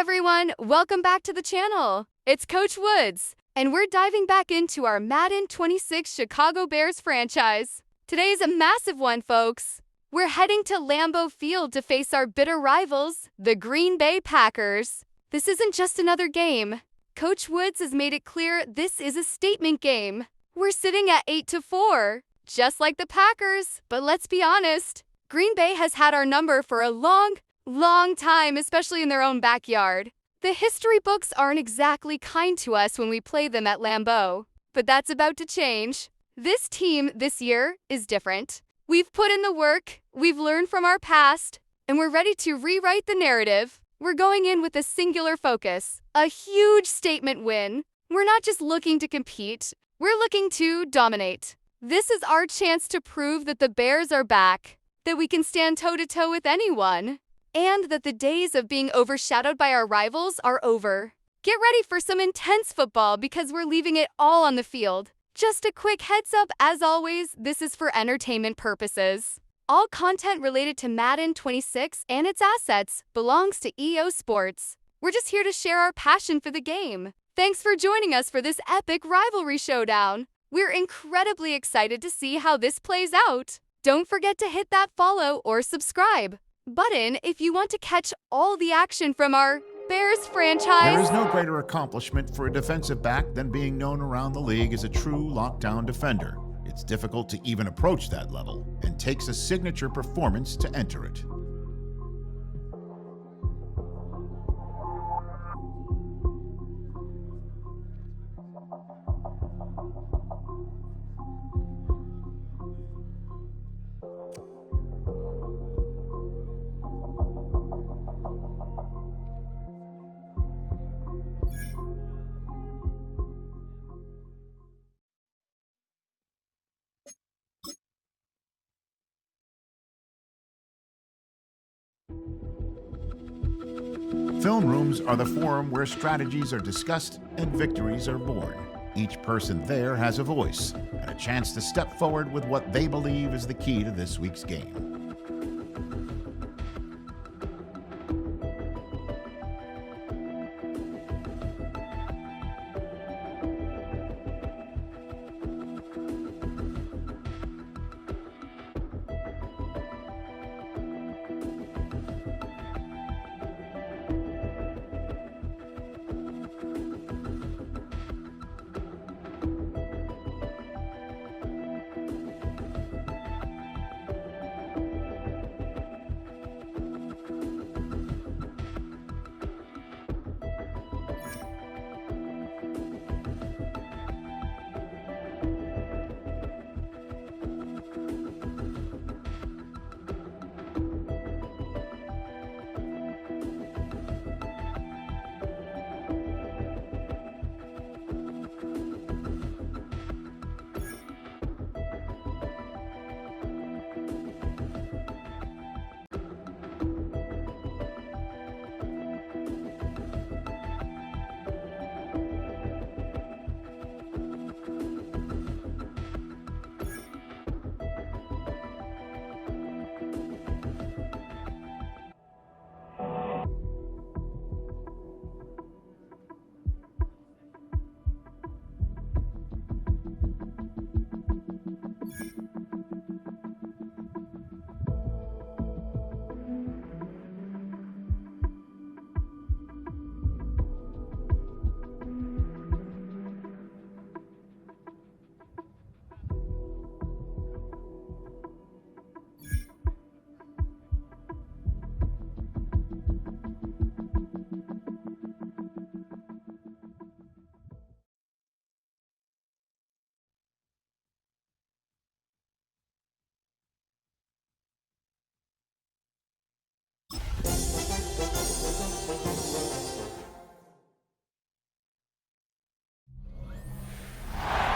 everyone, welcome back to the channel. It's Coach Woods, and we're diving back into our Madden 26 Chicago Bears franchise. Today's a massive one, folks. We're heading to Lambeau Field to face our bitter rivals, the Green Bay Packers. This isn't just another game. Coach Woods has made it clear this is a statement game. We're sitting at 8-4, just like the Packers, but let's be honest, Green Bay has had our number for a long time, especially in their own backyard. The history books aren't exactly kind to us when we play them at Lambeau, but that's about to change. This team this year is different. We've put in the work, we've learned from our past, and we're ready to rewrite the narrative. We're going in with a singular focus, a huge statement win. We're not just looking to compete, we're looking to dominate. This is our chance to prove that the Bears are back, that we can stand toe-to-toe with anyone, and that the days of being overshadowed by our rivals are over. Get ready for some intense football because we're leaving it all on the field. Just a quick heads up, as always, this is for entertainment purposes. All content related to Madden 26 and its assets belongs to EO Sports. We're just here to share our passion for the game. Thanks for joining us for this epic rivalry showdown. We're incredibly excited to see how this plays out. Don't forget to hit that follow or subscribe button if you want to catch all the action from our Bears franchise. There is no greater accomplishment for a defensive back than being known around the league as a true lockdown defender. It's difficult to even approach that level and takes a signature performance to enter it. Film rooms are the forum where strategies are discussed and victories are born. Each person there has a voice and a chance to step forward with what they believe is the key to this week's game.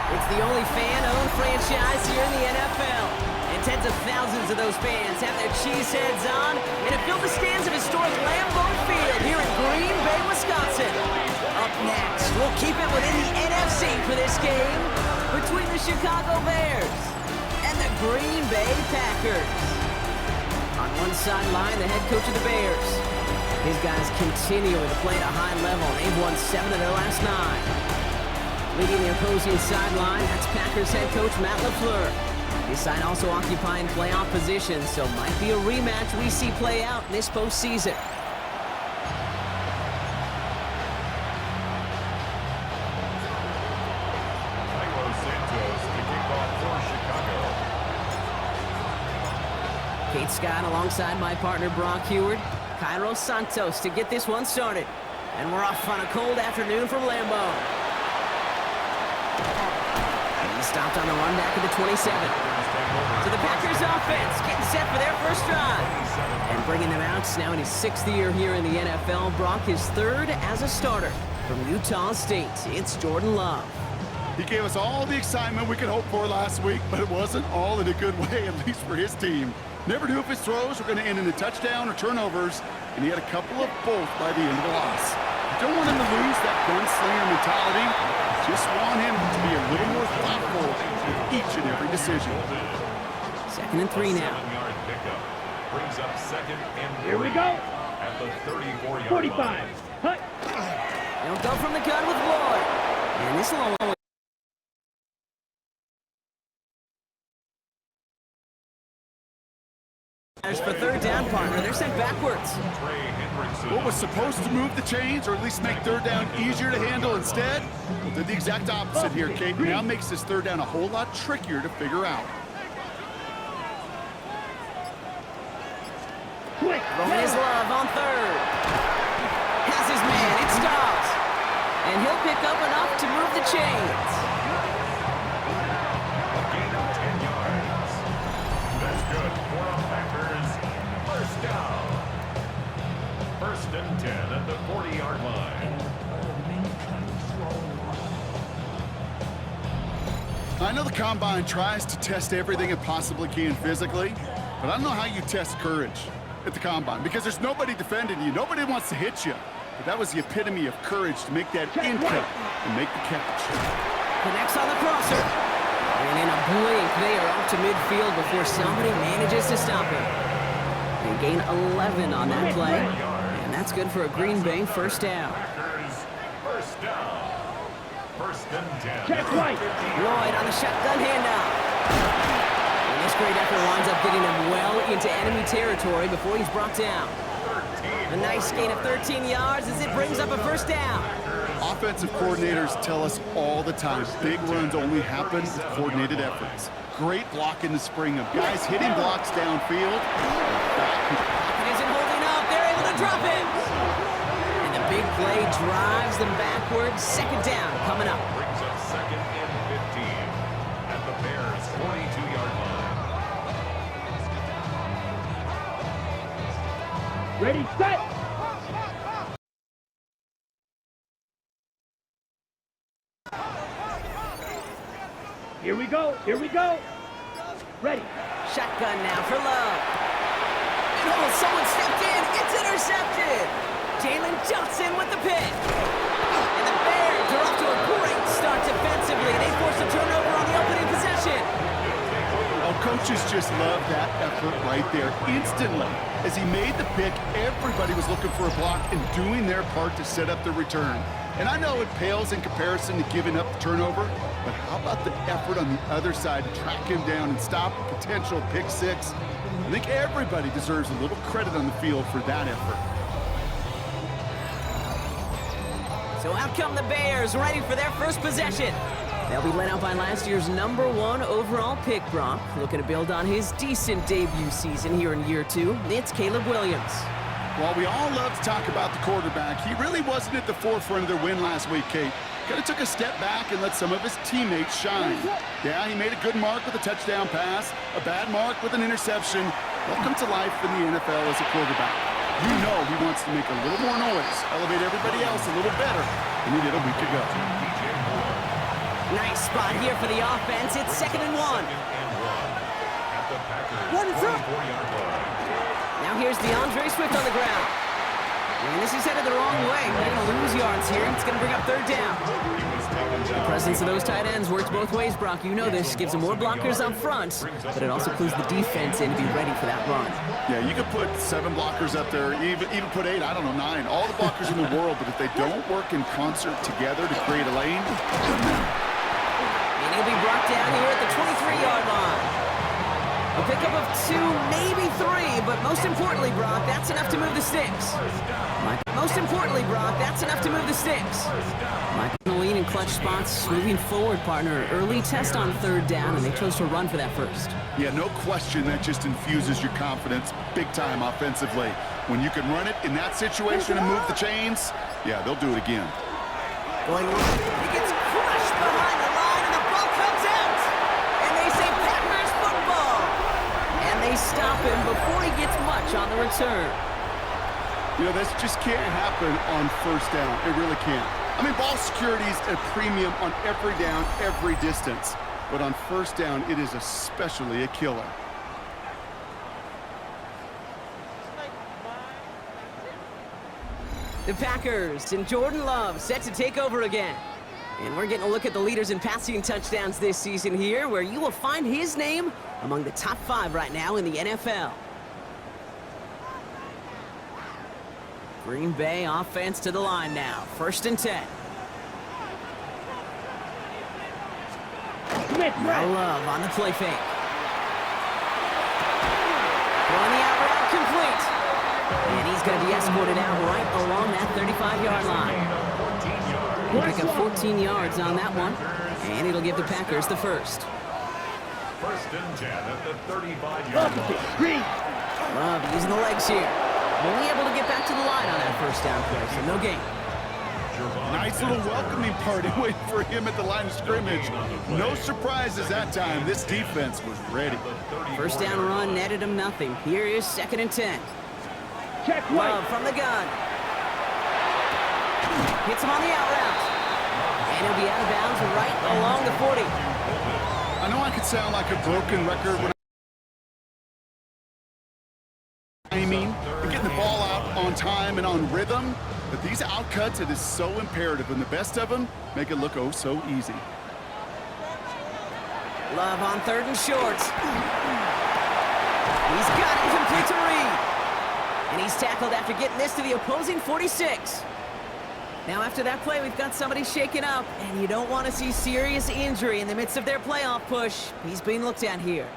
It's the only fan-owned franchise here in the NFL. And tens of thousands of those fans have their cheeseheads on and have filled the stands of historic Lambeau Field here in Green Bay, Wisconsin. Up next, we'll keep it within the NFC for this game between the Chicago Bears and the Green Bay Packers. On one sideline, the head coach of the Bears. His guys continuing to play at a high level. They've won 7 of their last 9. Leading the opposing sideline, that's Packers head coach Matt LaFleur. His side also occupying playoff positions, so might be a rematch we see play out in this postseason. Kate Scott alongside my partner Brock Heward. Cairo Santos to get this one started. And we're off on a cold afternoon from Lambeau. And he stopped on the run back at the 27. So the Packers offense getting set for their first drive. And bringing them out now in his 6th year here in the NFL. Brock his 3rd as a starter from Utah State. It's Jordan Love. He gave us all the excitement we could hope for last week, but it wasn't all in a good way, at least for his team. Never knew if his throws were going to end in a touchdown or turnovers, and he had a couple of both by the end of the loss. You don't want him to lose that gunslinger mentality. Just want him to be a little more thoughtful with each and every decision. 2nd and 3 now. Brings up 2nd and 3. Here we go. At the 34-yard 45. line. Hut. They'll go from the gun with Lloyd. And this will only for 3rd down, partner. They're sent backwards. What was supposed to move the chains, or at least make 3rd down easier to handle instead, well, did the exact opposite here, Kate. Now makes this 3rd down a whole lot trickier to figure out. Rolling his Love on 3rd. Has his man. It stops. And he'll pick up enough to move the chains. A gain of 10 yards. That's good for the Packers. First down. 1st and 10 at the 40-yard line. I know the Combine tries to test everything it possibly can physically, but I don't know how you test courage at the Combine, because there's nobody defending you. Nobody wants to hit you. But that was the epitome of courage to make that in cut and make the catch. Connects on the crosser. And in a blink, they are off to midfield before somebody manages to stop him. They gain 11 on that play. And that's good for a Green Bay first down. Packers, first down. 1st and 10. Check right. Lloyd on the shotgun handoff. And this great effort winds up getting him well into enemy territory before he's brought down. A nice gain of 13 yards as it brings up a first down. Offensive coordinators tell us all the time, big runs only happen with coordinated efforts. Great block in the spring of guys hitting blocks downfield. It isn't holding up. They're able to drop it. And the big play drives them backwards. 2nd down coming up. Brings up 2nd and 15 at the Bears' 42-yard line. Ready, set. Here we go. Here we go. Ready. Shotgun now for Love. And oh, someone stepped in. It's intercepted. Jalen Johnson with the pick. And the Bears are off to a great start defensively. They force a turnover on the opening possession. Oh, coaches just love that effort right there. Instantly, as he made the pick, everybody was looking for a block and doing their part to set up the return. And I know it pales in comparison to giving up the turnover, but how about the effort on the other side to track him down and stop a potential pick 6? I think everybody deserves a little credit on the field for that effort. So out come the Bears, ready for their first possession. They'll be led out by last year's #1 overall pick, Brock. Looking to build on his decent debut season here in year 2. It's Caleb Williams. While we all love to talk about the quarterback, he really wasn't at the forefront of their win last week, Kate. Kind of took a step back and let some of his teammates shine. Yeah, he made a good mark with a touchdown pass, a bad mark with an interception. Welcome to life in the NFL as a quarterback. You know he wants to make a little more noise, elevate everybody else a little better than he did a week ago. Nice spot here for the offense. It's 2nd and 1. At the Packers' What is up? 44-yard line. Now here's DeAndre Swift on the ground. And this is headed the wrong way. Getting a lose yards here. It's going to bring up third down. The presence of those tight ends works both ways, Brock. You know this. Gives them more blockers up front, but it also clues the defense in to be ready for that run. Yeah, you could put 7 blockers up there, even put 8, I don't know, 9. All the blockers in the world, but if they don't work in concert together to create a lane, and he'll be brought down here at the 23-yard line. A pickup of 2, maybe 3, but most importantly, Brock, that's enough to move the sticks. Most importantly, Brock, that's enough to move the sticks. Mike in the lead in clutch spots, moving forward, partner. Early test on third down, and they chose to run for that first. yeah, no question, that just infuses your confidence big time offensively. When you can run it in that situation and move the chains, yeah, they'll do it again. Going right, he gets crushed behind the line, and the ball comes out. And they say Packers football. And they stop him before he gets much on the return. You know, this just can't happen on first down. It really can't. I mean, ball security is a premium on every down, every distance. But on first down, it is especially a killer. The Packers and Jordan Love set to take over again. And we're getting a look at the leaders in passing touchdowns this season here, where you will find his name among the top 5 right now in the NFL. Green Bay offense to the line now. 1st and 10. Now Love on the play fake. Throwing the out route complete. And he's going to be escorted out right along that 35-yard line. He'll pick up 14 yards on that one. And it'll give the Packers the first. 1st and 10 at the 35-yard line. Love using the legs here. Only able to get back to the line on that first down play, so no gain. Nice little welcoming party waiting for him at the line of scrimmage. No surprises that time. This defense was ready. First down run netted him nothing. Here is 2nd and 10. Check Love right. from the gun. Hits him on the out route. And he'll be out of bounds right along the 40. I know I could sound like a broken record when and getting the ball out on time and on rhythm, but these outcuts, it is so imperative, and the best of them make it look oh so easy. Love on 3rd and short. He's got it complete to Reed. And he's tackled after getting this to the opposing 46. Now after that play, we've got somebody shaken up, and you don't want to see serious injury in the midst of their playoff push. He's being looked at here.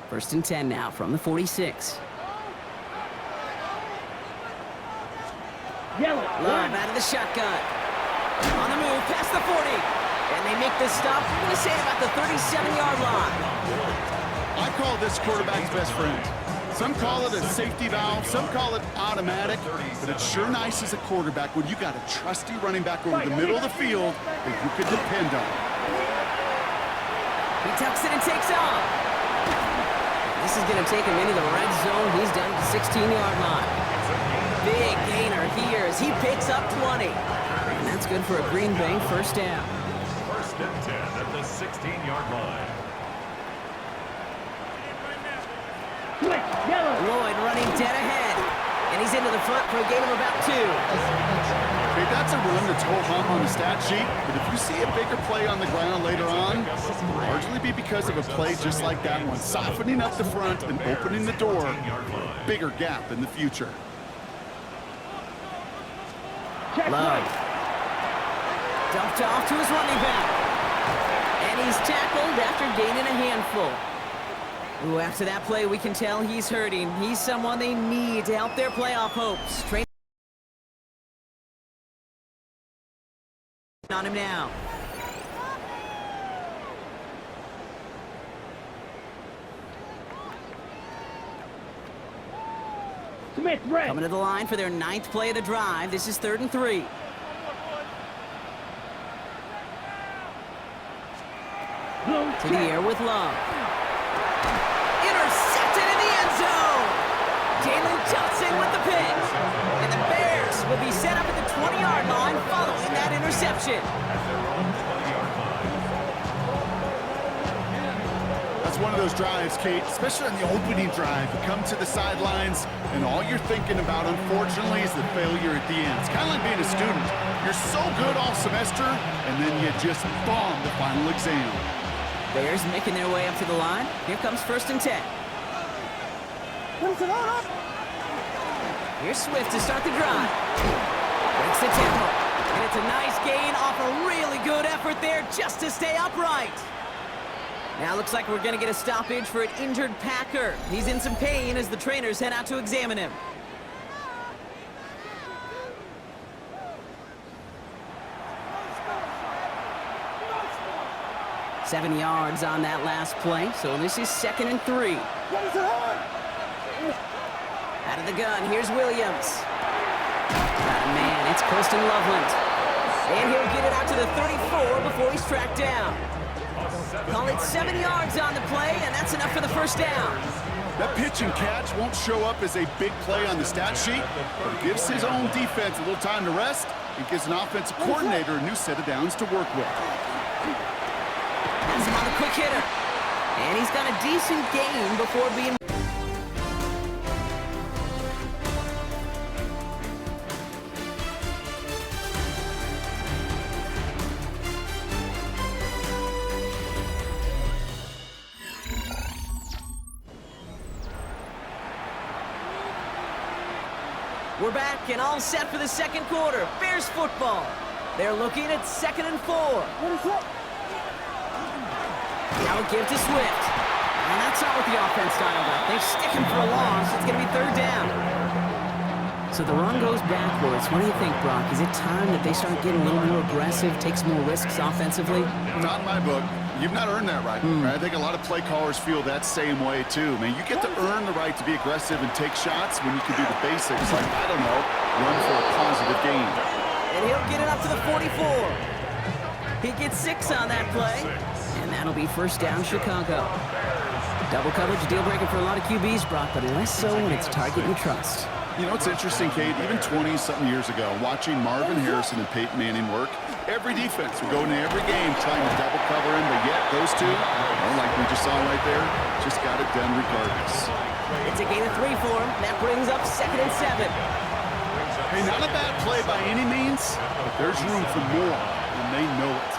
First and 10 now from the 46. Yellow. Love out of the shotgun. On the move, past the 40. And they make this stop, I'm going to say about the 37-yard line. I call this quarterback's best friend. Some call it a safety valve, some call it automatic, but it's sure nice as a quarterback when you got a trusty running back over the middle of the field that you can depend on. He tucks it and takes off. This is going to take him into the red zone. He's down to the 16-yard line. Big gainer here as he picks up 20. And that's good for a Green Bay first down. 1st and 10 at the 16-yard line. Yellow. Lloyd running dead ahead. And he's into the front for a gain of about 2. Okay, that's a run that's ho-hum on the stat sheet, but if you see a bigger play on the ground later on, it'll largely be because of a play just like that one, softening up the front and opening the door for a bigger gap in the future. Check Love. right. Dumped off to his running back. And he's tackled after gaining a handful. Ooh, after that play, we can tell he's hurting. He's someone they need to help their playoff hopes. Train on him now. Smith red. Coming to the line for their 9th play of the drive. This is 3rd and 3. Blue. To the air with Love. Intercepted in the end zone. Jalen Johnson with the pick. And the Bears will be set up at the 20-yard line following that interception. That's one of those drives, Kate, especially on the opening drive. You come to the sidelines, and all you're thinking about, unfortunately, is the failure at the end. It's kind of like being a student. You're so good all semester, and then you just bomb the final exam. Bears making their way up to the line. Here comes 1st and 10. Here's Swift to start the drive. Breaks the tempo. And it's a nice gain off a really good effort there just to stay upright. Now looks like we're going to get a stoppage for an injured Packer. He's in some pain as the trainers head out to examine him. Seven yards on that last play, so this is 2nd and 3. Out of the gun, here's Williams. Man, it's Kirsten Loveland. And he'll get it out to the 34 before he's tracked down. Call it 7 yards on the play, and that's enough for the 1st down. That pitch and catch won't show up as a big play on the stat sheet, but it gives his own defense a little time to rest. It gives an offensive coordinator a new set of downs to work with. He's on a quick hitter. And he's got a decent gain before being... We're back and all set for the 2nd quarter. Bears football. They're looking at 2nd and 4. Now a give to Swift. And that's not what the offense styled up. They stick him for a loss. It's going to be 3rd down. So the run goes backwards. What do you think, Brock? Is it time that they start getting a little more aggressive, take some more risks offensively? Not in my book. You've not earned that right. I think a lot of play callers feel that same way, too. Man, you get to earn the right to be aggressive and take shots when you can do the basics, like, I don't know, run for a positive gain. And he'll get it up to the 44. He gets 6 on that play. And that'll be 1st down, Chicago. Double coverage, deal breaker for a lot of QBs, Brock, but less so when it's target you trust. You know, it's interesting, Kate, even 20-something years ago, watching Marvin Harrison and Peyton Manning work, every defense would go into every game trying to double cover him, but yet those two, like we just saw right there, just got it done regardless. It's a gain of 3 for him. That brings up 2nd and 7. Hey, not a bad play by any means, but there's room for more, and they know it.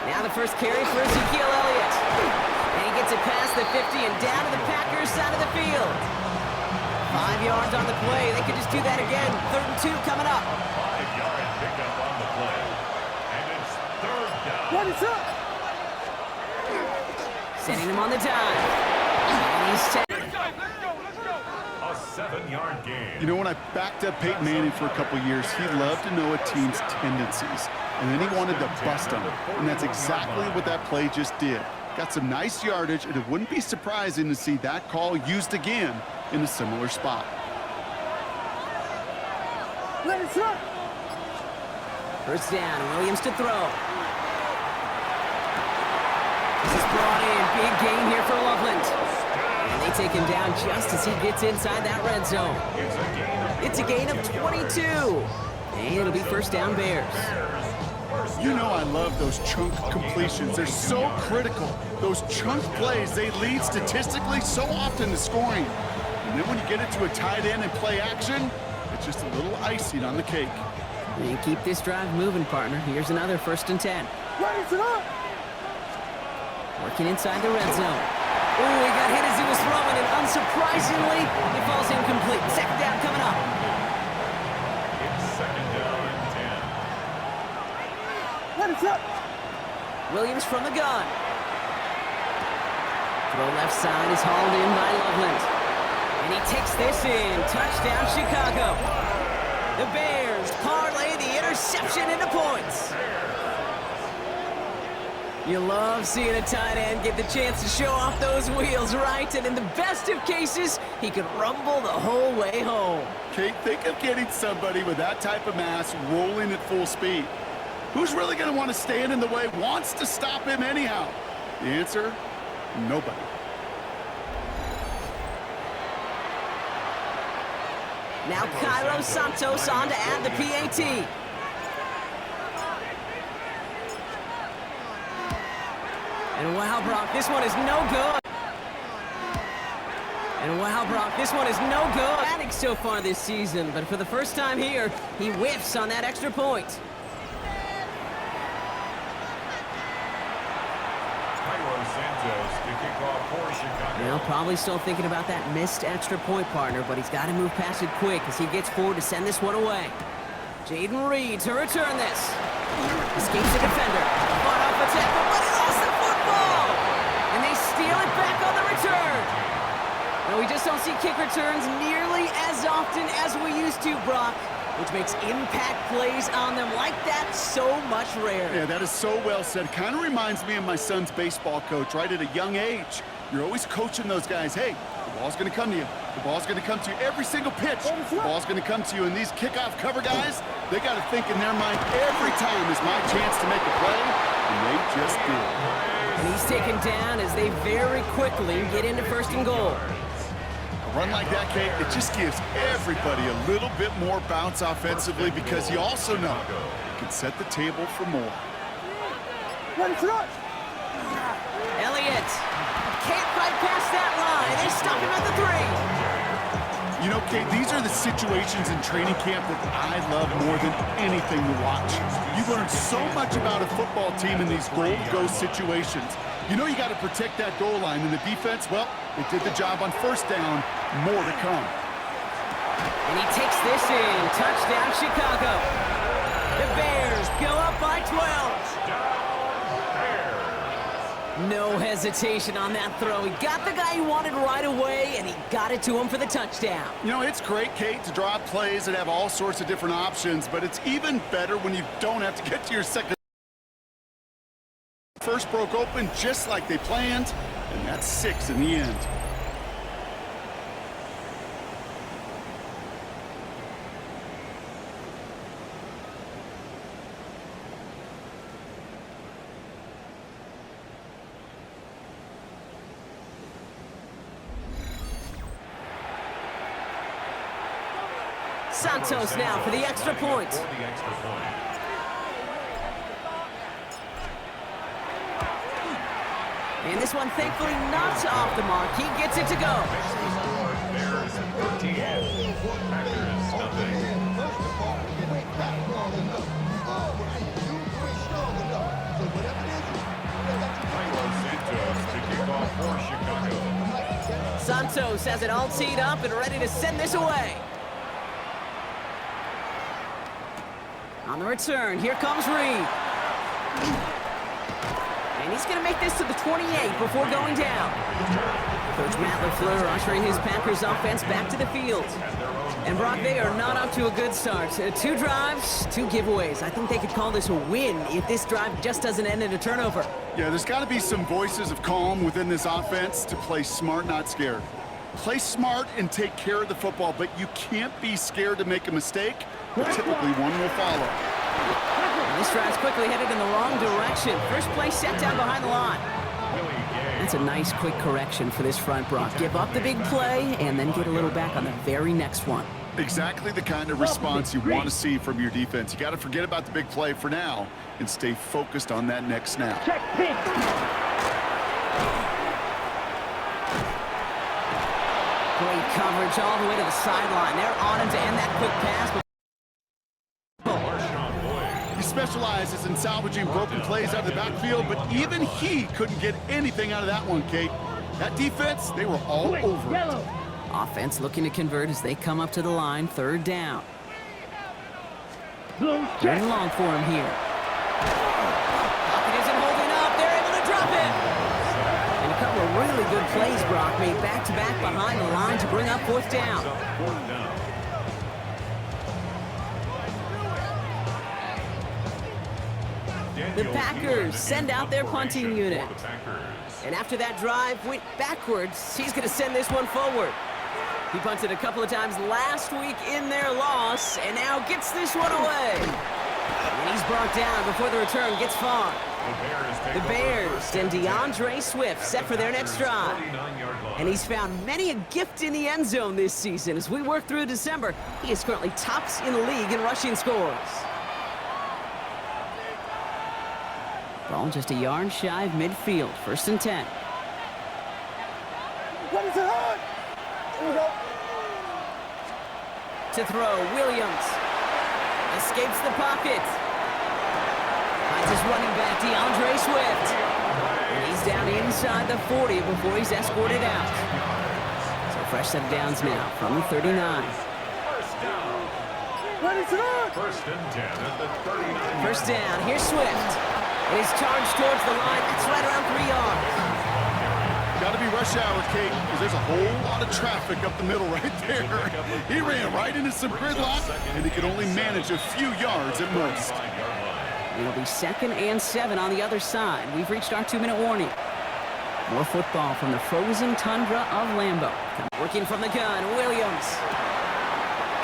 Now the first carry for Ezekiel Elliott. And he gets it past the 50 and down to the Packers side of the field. 5 yards on the play. They could just do that again. 3rd and 2 coming up. 5-yard pickup on the play. And it's 3rd down. Sending him on the dive. And he's A 7-yard gain. You know, when I backed up Peyton Manning for a couple years, he loved to know a team's tendencies, and then he wanted to bust them, and that's exactly what that play just did. Got some nice yardage, and it wouldn't be surprising to see that call used again in a similar spot. First down, Williams to throw. This is brought in. Big gain here for Loveland. And they take him down just as he gets inside that red zone. It's a gain of 22. And it'll be 1st down Bears. You know I love those chunk completions. They're so critical. Those chunk plays, they lead statistically so often to scoring. And then when you get it to a tight end and play action, it's just a little icing on the cake. And keep this drive moving, partner. Here's another 1st and 10. Working inside the red zone. Oh, he got hit as he was throwing, and unsurprisingly, it falls incomplete. 2nd down coming up. It's 2nd down and 10. Williams from the gun. Throw left side is hauled in by Loveland. And he takes this in. Touchdown, Chicago. The Bears parlay the interception into points. You love seeing a tight end get the chance to show off those wheels, right? And in the best of cases, he could rumble the whole way home. Kate, think of getting somebody with that type of mass rolling at full speed. Who's really going to want to stand in the way, wants to stop him anyhow? The answer, nobody. Now Cairo Santos on to add the PAT. And wow, Brock, this one is no good. And wow, Brock, this one is no good. Batting so far this season, but for the first time here, he whiffs on that extra point. Well, probably still thinking about that missed extra point, partner, but he's got to move past it quick as he gets forward to send this one away. Jaden Reed to return this. Escapes the defender. Fought off a tackle, but he lost the football! And they steal it back on the return. Now, we just don't see kick returns nearly as often as we used to, Brock, which makes impact plays on them like that so much rarer. Yeah, that is so well said. Kind of reminds me of my son's baseball coach, right at a young age. You're always coaching those guys, hey, the ball's going to come to you. The ball's going to come to you every single pitch. The ball's going to come to you. And these kickoff cover guys, they got to think in their mind every time is my chance to make a play, and they just did. And he's taken down as they very quickly get into first and goal. A run like that, Kate, it just gives everybody a little bit more bounce offensively because you also know you can set the table for more. Elliott can't fight past that line. They stop him at the 3. You know, Kate, these are the situations in training camp that I love more than anything to watch. You learn so much about a football team in these goal-to-go situations. You know you got to protect that goal line, and the defense, well, they did the job on first down. More to come. And he takes this in. Touchdown, Chicago. The Bears go up by 12. No hesitation on that throw. He got the guy he wanted right away, and he got it to him for the touchdown. You know, it's great, Kate, to draw up plays that have all sorts of different options, but it's even better when you don't have to get to your second. First broke open just like they planned, and that's 6 in the end. Santos now for the extra point. And this one thankfully not off the mark. He gets it to go. Santos has it all teed up and ready to send this away. On the return, here comes Reed. And he's going to make this to the 28 before going down. Coach Matt LaFleur ushering his Packers offense back to the field. And Brock, they are not off to a good start. 2 drives, 2 giveaways. I think they could call this a win if this drive just doesn't end in a turnover. Yeah, there's got to be some voices of calm within this offense to play smart, not scared. Play smart and take care of the football, but you can't be scared to make a mistake, but typically one will follow. And this drive's quickly headed in the wrong direction. First play set down behind the line. That's a nice quick correction for this front, Brock. Give up the big play and then get a little back on the very next one. Exactly the kind of response you want to see from your defense. You got to forget about the big play for now and stay focused on that next snap. Check pitch. Great coverage all the way to the sideline. They're on him to end that quick pass. He specializes in salvaging broken plays out of the backfield, but even he couldn't get anything out of that one, Kate. That defense, they were all over it. Offense looking to convert as they come up to the line, 3rd down. Blue Third check. and long for him here. Pocket isn't holding up. They're able to drop it. And a couple of really good plays, Brock, made back-to-back behind the line to bring up 4th down. The Packers send out their punting unit. And after that drive went backwards, he's going to send this one forward. He punted a couple of times last week in their loss, and now gets this one away. And he's brought down before the return gets far. The Bears and DeAndre Swift set for their next drive. And he's found many a gift in the end zone this season. As we work through December, he is currently tops in the league in rushing scores. Ball just a yard shy of midfield. 1st and 10. To throw, Williams. Escapes the pocket. Finds his running back, DeAndre Swift. And he's down inside the 40 before he's escorted out. So fresh set of downs now from the 39. First down. First and 10 at the 39. First down, here's Swift. And he's charged towards the line. That's right around 3 yards. Got to be rush hour, Kate, because there's a whole lot of traffic up the middle right there. He ran right into some gridlock, and he could only manage a few yards at most. It'll be 2nd and 7 on the other side. We've reached our 2-minute warning. More football from the frozen tundra of Lambeau. Working from the gun, Williams.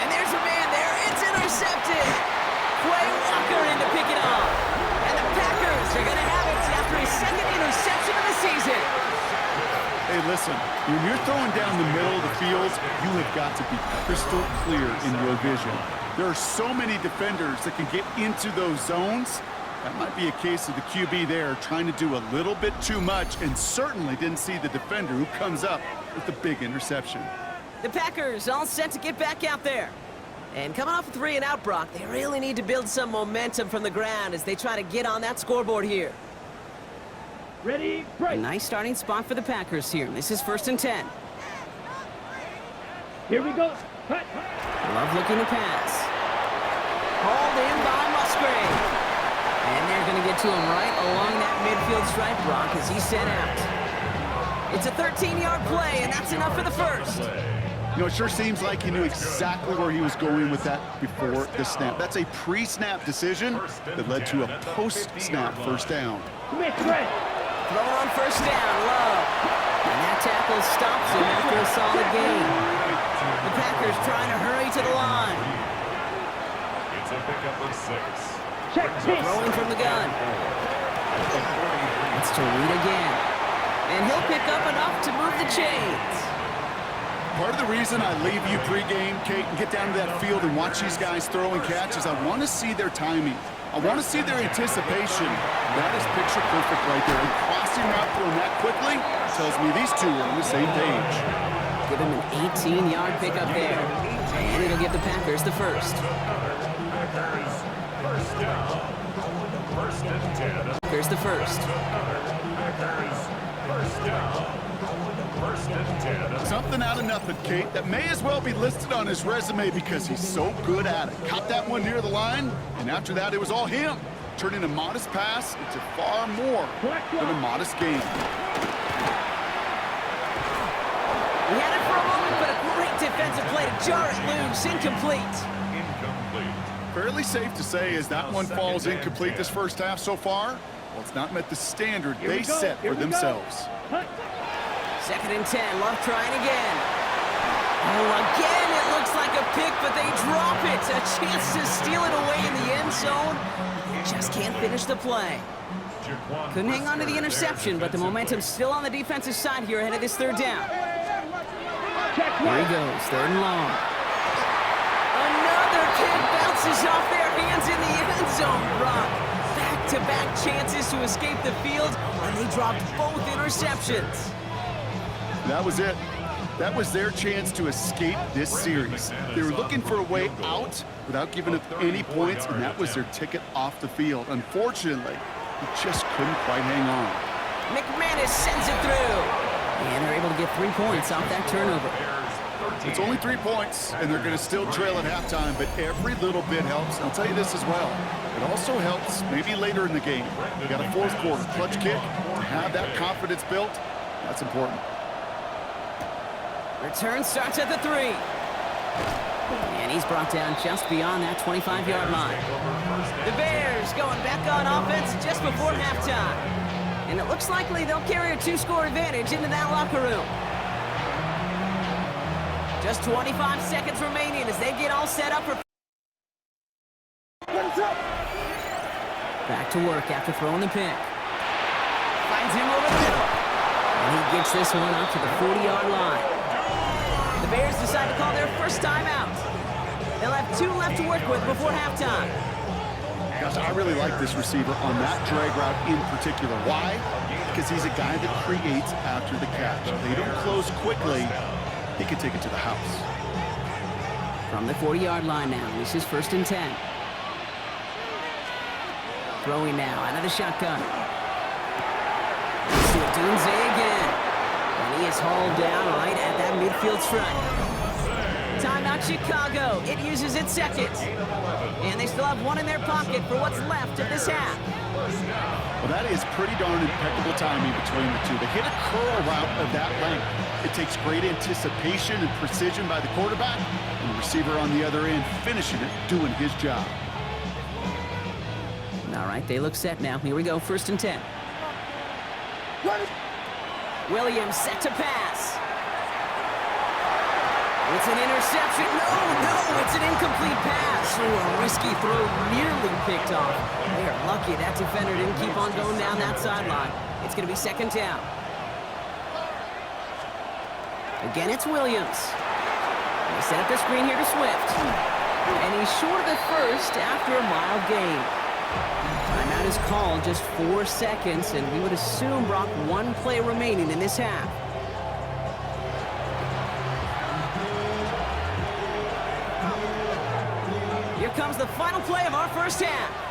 And there's a man there. It's intercepted. Quay Walker in to pick it off. And the Packers are going to have it after his 2nd interception of the season. Hey, listen, when you're throwing down the middle of the field, you have got to be crystal clear in your vision. There are so many defenders that can get into those zones. That might be a case of the QB there trying to do a little bit too much and certainly didn't see the defender who comes up with the big interception. The Packers all set to get back out there. And coming off a 3-and-out, Brock, they really need to build some momentum from the ground as they try to get on that scoreboard here. Ready, A break. nice starting spot for the Packers here. This is 1st and 10. Here we go. Cut. Love looking to pass. Hauled in by Musgrave. And they're going to get to him right along that midfield stripe, Brock, as he's sent out. It's a 13-yard play, and that's enough for the first. You know, it sure seems like he knew exactly where he was going with that before the snap. That's a pre-snap decision that led to a post-snap first down. Commit threat. Thrown on 1st down, Love. And that tackle stops him after a solid gain. The Packers trying to hurry to the line. It's a pickup of 6. Check this. Throwing from the gun. It's to Reed again. And he'll pick up enough to move the chains. Part of the reason I leave you pregame, Kate, and get down to that field and watch these guys throw and catch is I want to see their timing. I want to see their anticipation. That is picture perfect right there. And crossing route throwing that quickly tells me these two are on the same page. Give him an 18-yard pickup there. And it'll give the Packers the first. Packers, first down. First and 10. Here's the first. Packers, first down. First and 10. Something out of nothing, Kate, that may as well be listed on his resume because he's so good at it. Caught that one near the line, and after that, it was all him. Turning a modest pass into far more than a modest gain. We had it for a moment, but a great defensive play to jar it loose. Incomplete. Incomplete. Fairly safe to say as that one falls incomplete this first half so far, well, it's not met the standard they set for themselves. Cut. 2nd and 10. Love trying again. Oh, again, it looks like a pick, but they drop it. A chance to steal it away in the end zone. They just can't finish the play. Couldn't hang on to the interception, but the momentum's still on the defensive side here ahead of this 3rd down. Check Here he one. goes, 3rd and long. Another kick bounces off their hands in the end zone, Brock. Back-to-back chances to escape the field, and they dropped both interceptions. That was it. That was their chance to escape this series. They were looking for a way out without giving up any points, and that was their ticket off the field. Unfortunately, he just couldn't quite hang on. McManus sends it through. And they're able to get 3 points off that turnover. It's only 3 points, and they're going to still trail at halftime, but every little bit helps. I'll tell you this as well. It also helps maybe later in the game. You got a 4th quarter clutch kick. To have that confidence built, that's important. Return starts at the 3. And he's brought down just beyond that 25-yard line. The Bears going back on offense just before halftime. And it looks likely they'll carry a 2-score advantage into that locker room. Just 25 seconds remaining as they get all set up for... Back to work after throwing the pick. Finds him over the middle. And he gets this one up to the 40-yard line. The Bears decide to call their first timeout. They'll have 2 left to work with before halftime. Gosh, I really like this receiver on that drag route in particular. Why? Because he's a guy that creates after the catch. They don't close quickly. He can take it to the house. From the 40-yard line now, this is 1st and 10. Throwing now out of the shotgun. Let's do it, Dunze again. And he is hauled down right at that midfield stripe. Timeout Chicago. It uses its second. And they still have one in their pocket for what's left of this half. Well, that is pretty darn impeccable timing between the two. They hit a curl route of that length. It takes great anticipation and precision by the quarterback, and the receiver on the other end finishing it, doing his job. All right, they look set now. Here we go, 1st and 10. Williams set to pass. It's an interception. No, it's an incomplete pass. A risky throw, nearly picked off. They are lucky that defender didn't keep on going down that sideline. It's going to be 2nd down. Again, it's Williams. They set up the screen here to Swift. And he's short of the first after a mild gain. Timeout is called, just 4 seconds, and we would assume, Brock, 1 play remaining in this half. Here comes the final play of our first half.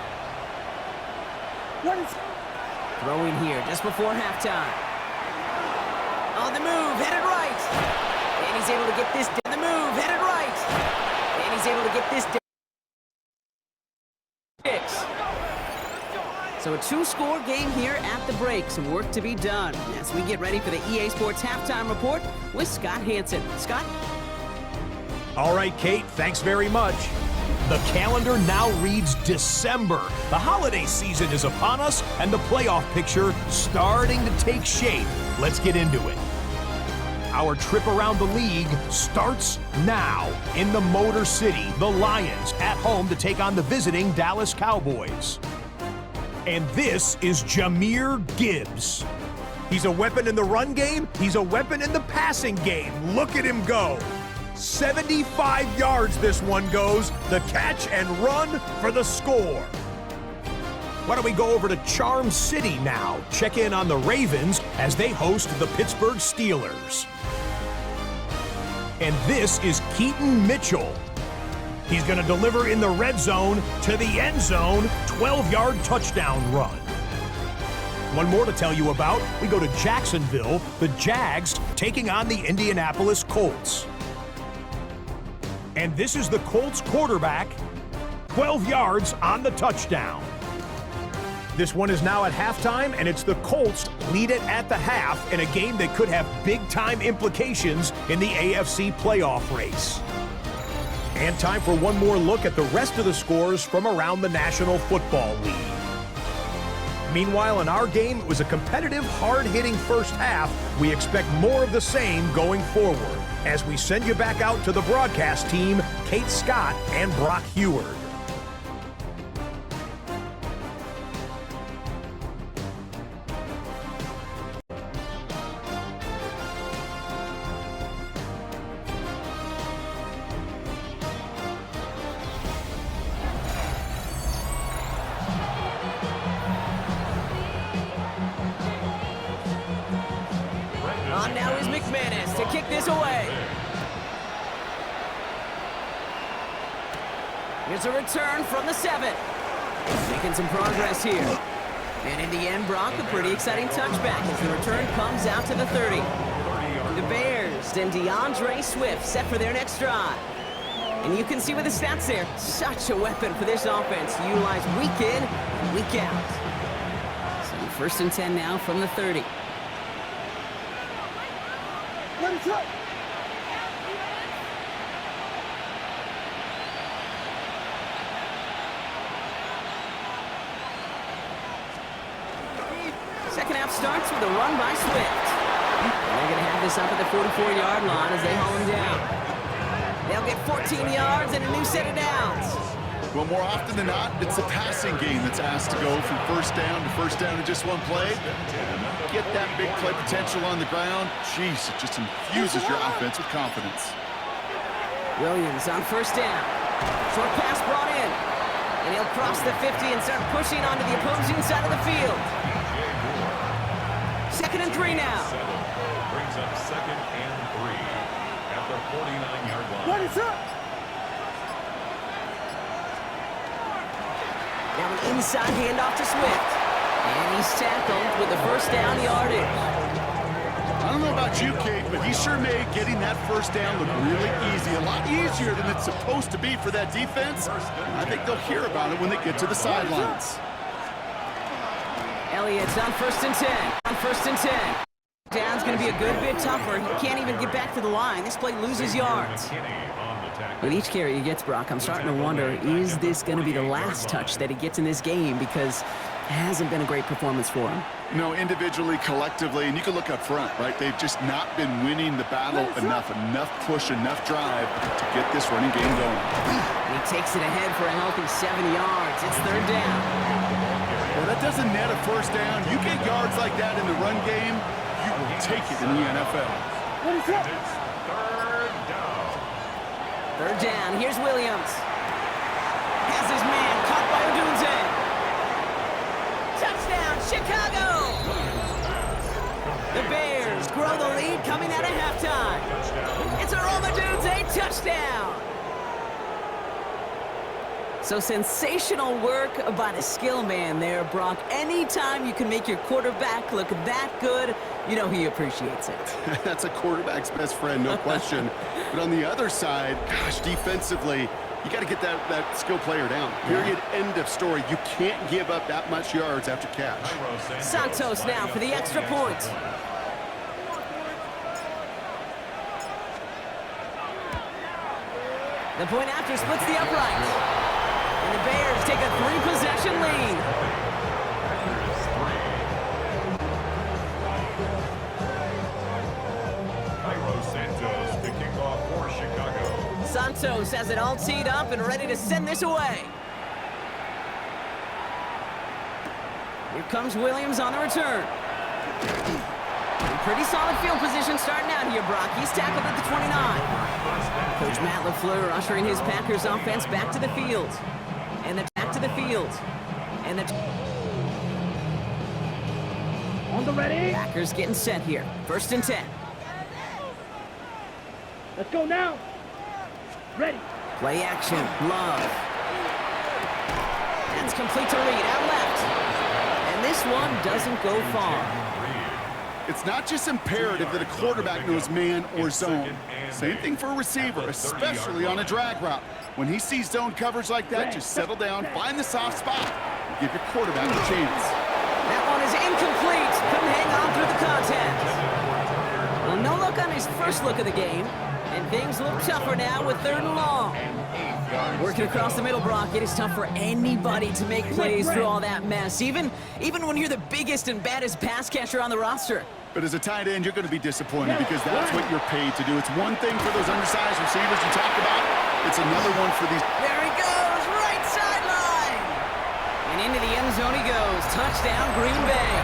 Throwing here just before halftime. On the move, headed right. And he's able to get this down. The move, headed right. And he's able to get this down. So a 2-score game here at the break. Some work to be done as we get ready for the EA Sports Halftime Report with Scott Hansen. Scott? All right, Kate, thanks very much. The calendar now reads December. The holiday season is upon us, and the playoff picture starting to take shape. Let's get into it. Our trip around the league starts now. In the Motor City, the Lions at home to take on the visiting Dallas Cowboys. And this is Jahmyr Gibbs. He's a weapon in the run game. He's a weapon in the passing game. Look at him go. 75 yards this one goes. The catch and run for the score. Why don't we go over to Charm City now? Check in on the Ravens as they host the Pittsburgh Steelers. And this is Keaton Mitchell. He's going to deliver in the red zone to the end zone, 12-yard touchdown run. One more to tell you about. We go to Jacksonville, the Jags taking on the Indianapolis Colts. And this is the Colts quarterback, 12 yards on the touchdown. This one is now at halftime, and it's the Colts lead it at the half in a game that could have big-time implications in the AFC playoff race. And time for one more look at the rest of the scores from around the National Football League. Meanwhile, in our game, it was a competitive, hard-hitting first half. We expect more of the same going forward as we send you back out to the broadcast team, Kate Scott and Brock Heward. On now is McManus to kick this away. Here's a return from the 7. Making some progress here. And in the end, Brock, a pretty exciting touchback as the return comes out to the 30. The Bears and DeAndre Swift set for their next drive. And you can see with the stats there, such a weapon for this offense to utilize week in and week out. So 1st and 10 now from the 30. Second half starts with a run by Swift. And they're going to have this up at the 44-yard line as they haul him down. They'll get 14 yards and a new set of downs. Well, more often than not, it's the passing game that's asked to go from first down in just one play. Get that big play potential on the ground. Jeez, it just infuses your offense with confidence. Williams on 1st down. Short pass brought in. And he'll cross the 50 and start pushing onto the opposing side of the field. 2nd and 3 now. Brings up 2nd and 3 at the 49-yard line. What is up? Now an inside handoff to Swift. And he's tackled with the first down yardage. I don't know about you, Kate, but he sure made getting that first down look really easy. A lot easier than it's supposed to be for that defense. I think they'll hear about it when they get to the sidelines. Elliott's on 1st and 10. On 1st and 10. Down's going to be a good bit tougher. He can't even get back to the line. This play loses yards. With each carry he gets, Brock, I'm starting to wonder, is this going to be the last touch that he gets in this game? Because it hasn't been a great performance for him. No, individually, collectively, and you can look up front, right? They've just not been winning the battle enough push, enough drive to get this running game going. He takes it ahead for a healthy 7 yards. It's 3rd down. Well, that doesn't net a first down. You get yards like that in the run game, you will take it in the NFL. What is up? It's 3rd down. 3rd down. Here's Williams. Has his man caught by Odunze. Touchdown, Chicago! The Bears grow the lead coming out of halftime. It's a Rome Odunze touchdown! So sensational work by the skill man there, Brock. Anytime you can make your quarterback look that good, you know he appreciates it. That's a quarterback's best friend, no question. But on the other side, gosh, defensively, you got to get that skill player down. Period. End of story. You can't give up that much yards after catch. Santos now for the extra point. The point after splits the upright. And the Bears take a 3-possession lead. Santos to kick off for Chicago. Santos has it all teed up and ready to send this away. Here comes Williams on the return. Pretty solid field position starting out here, Brock. He's tackled at the 29. Coach Matt LaFleur ushering his Packers offense back to the field. And the back to the field. And the On the ready. Packers getting set here. 1st and 10. Let's go now. Ready. Play action. Love. That's complete to Reed. Out left. And this one doesn't go far. It's not just imperative that a quarterback knows man or zone. Same thing for a receiver, especially on a drag route. When he sees zone coverage like that, just settle down, find the soft spot, and give your quarterback a chance. That one is incomplete. Couldn't hang on through the contact. Well, no look on his first look of the game. And things look tougher now with 3rd and long. Working across the middle, Brock, it is tough for anybody to make plays through all that mess, even when you're the biggest and baddest pass catcher on the roster. But as a tight end, you're going to be disappointed because that's what you're paid to do. It's one thing for those undersized receivers you talked about. It's another one for these. There he goes, right sideline. And into the end zone he goes. Touchdown, Green Bay.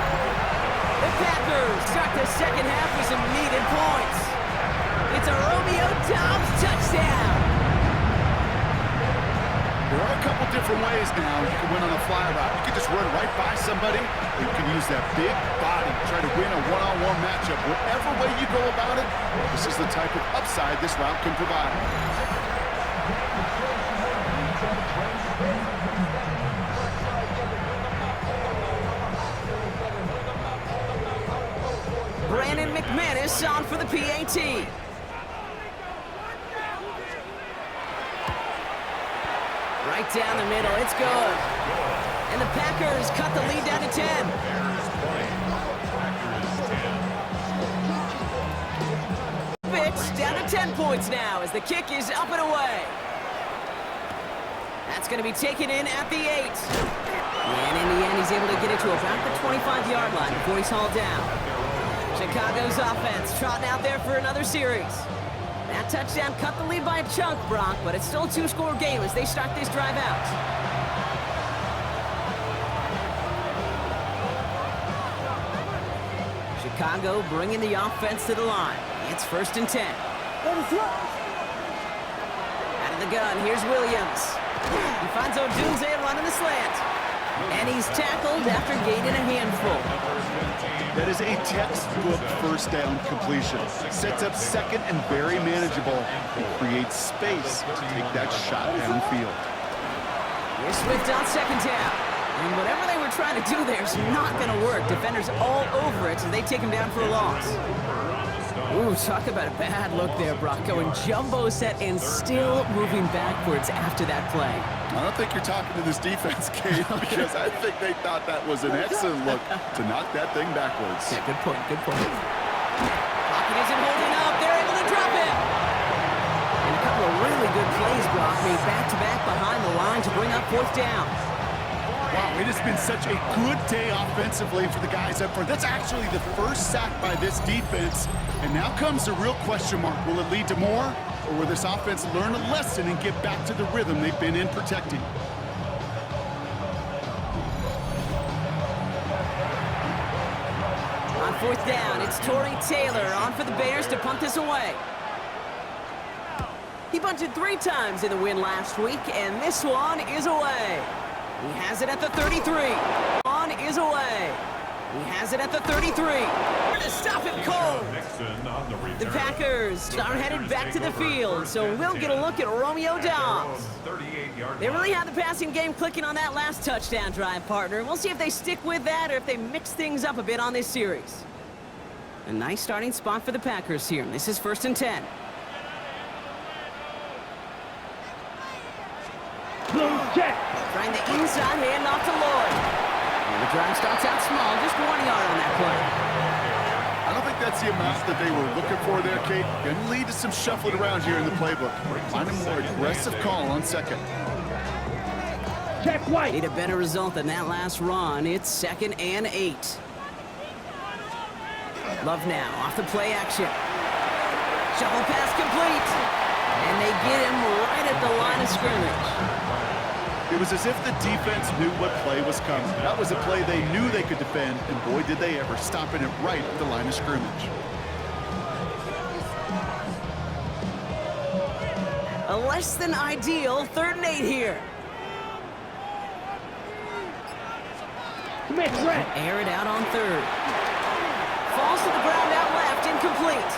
The Packers start the second half with some needed points. It's a Romeo Doubs touchdown. There are a couple different ways now you can win on a fly route. You can just run right by somebody, or you can use that big body, try to win a one-on-one matchup. Whatever way you go about it, this is the type of upside this route can provide. Brandon McManus on for the PAT. Right down the middle, it's good. And the Packers cut the lead down to 10. Pitch down to 10 points now as the kick is up and away. That's going to be taken in at the 8. And in the end, he's able to get it to about the 25-yard line before he's hauled down. Chicago's offense trotting out there for another series. That touchdown cut the lead by a chunk, Brock, but it's still a 2-score game as they start this drive out. Chicago bringing the offense to the line. It's 1st and 10. Out of the gun, here's Williams. He finds Odunze running the slant. And he's tackled after gaining a handful. That is a textbook first down completion. Sets up second and very manageable and creates space to take that shot downfield. Here's Swift on second down. And whatever they were trying to do there is not going to work. Defenders all over it, so they take him down for a loss. Ooh, talk about a bad look there, Brock. Going jumbo set and still moving backwards after that play. I don't think you're talking to this defense, Kate, because I think they thought that was an excellent look to knock that thing backwards. Yeah, good point, good point. Pocket isn't holding up. They're able to drop it. And a couple of really good plays, Brock, made back-to-back behind the line to bring up fourth down. Wow, it has been such a good day offensively for the guys up front. That's actually the first sack by this defense. And now comes the real question mark. Will it lead to more? Or will this offense learn a lesson and get back to the rhythm they've been in protecting? On fourth down, it's Torrey Taylor on for the Bears to punt this away. He punted 3 times in the win last week, and this one is away. He has it at the 33. On is away. He has it at the 33. To stop him cold. The Packers are headed back to the field, so we'll get a look at Romeo Dobbs. They really had the passing game clicking on that last touchdown drive, partner. We'll see if they stick with that or if they mix things up a bit on this series. A nice starting spot for the Packers here. This is 1st and 10. Check. Trying the inside handoff to Lloyd. And the drive starts out small, just 1 yard on that play. I don't think that's the amount that they were looking for there, Kate. Going to lead to some shuffling around here in the playbook. Find a more aggressive call on second. Check white. Need a better result than that last run. It's 2nd and 8. Love now, off the play action. Shuffle pass complete. And they get him right at the line of scrimmage. It was as if the defense knew what play was coming. That was a play they knew they could defend, and boy, did they ever, stopping it right at the line of scrimmage. A less than ideal 3rd and 8 here. Smith red. Air it out on 3rd. Falls to the ground out left, incomplete.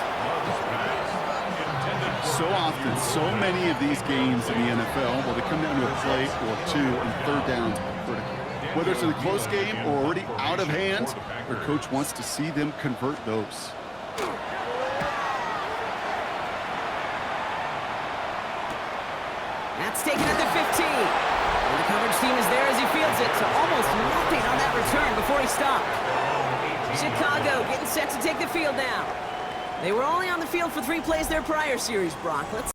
So often, so many of these games in the NFL, well, they come down to a play or 2 and 3rd downs are critical. Whether it's in a close game or already out of hand, their coach wants to see them convert those. That's taken at the 15. And the coverage team is there as he fields it to almost nothing on that return before he stopped. Chicago getting set to take the field now. They were only on the field for 3 plays their prior series, Brock. Let's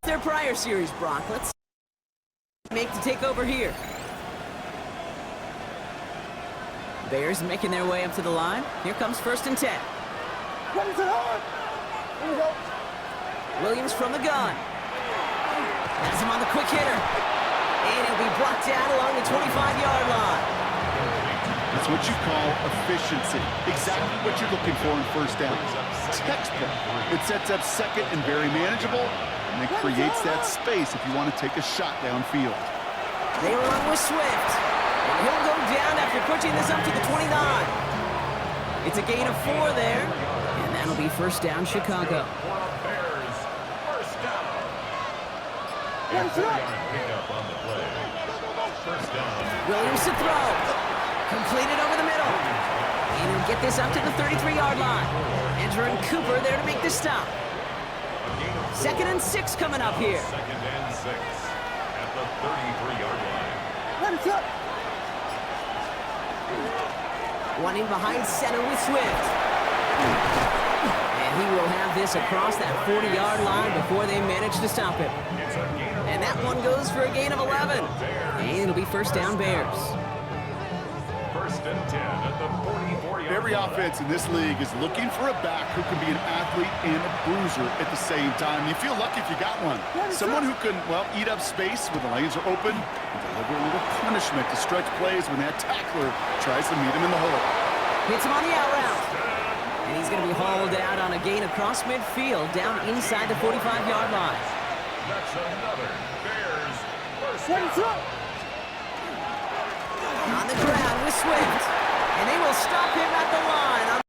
make the take over here. Bears making their way up to the line. Here comes 1st and 10. Williams from the gun. Has him on the quick hitter. And he'll be brought down along the 25-yard line. That's what you call efficiency. Exactly what you're looking for in 1st down. Textbook. It sets up second and very manageable, and it creates that space if you want to take a shot downfield. They run with Swift. And he'll go down after pushing this up to the 29. It's a gain of 4 there, and that'll be 1st down Chicago. Bears, 1st down. First down. Williams to throw. Completed over the middle. And he'll get this up to the 33-yard line. Entering Cooper there to make the stop. 2nd and 6 coming up here. 2nd and 6 at the 33-yard line. One in behind center with Swift. And he will have this across that 40-yard line before they manage to stop him. And that one goes for a gain of 11. And it'll be 1st down Bears. 1st and 10 at the 44-yard line. Every offense in this league is looking for a back who can be an athlete and a bruiser at the same time. You feel lucky if you got one. Someone who can, well, eat up space when the lanes are open and deliver a little punishment to stretch plays when that tackler tries to meet him in the hole. Hits him on the out route. And he's going to be hauled out on a gain across midfield down inside the 45-yard line. That's another Bears 1st down. On the ground with Swift. And they will stop him at the line.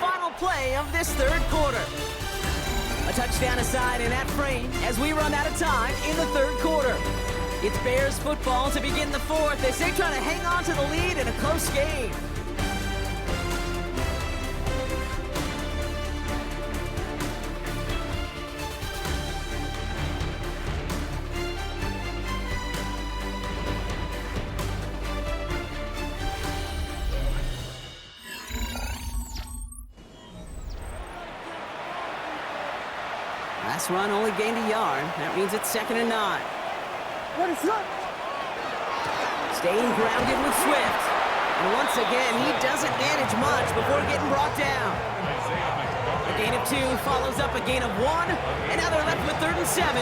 Final play of this third quarter. A touchdown aside in that frame as we run out of time in the third quarter. It's Bears football to begin the fourth as they try to hang on to the lead in a close game. Last run only gained a yard. That means it's 2nd and 9. Staying grounded with Swift. And once again, he doesn't manage much before getting brought down. A gain of 2 follows up a gain of 1. And now they're left with 3rd and 7.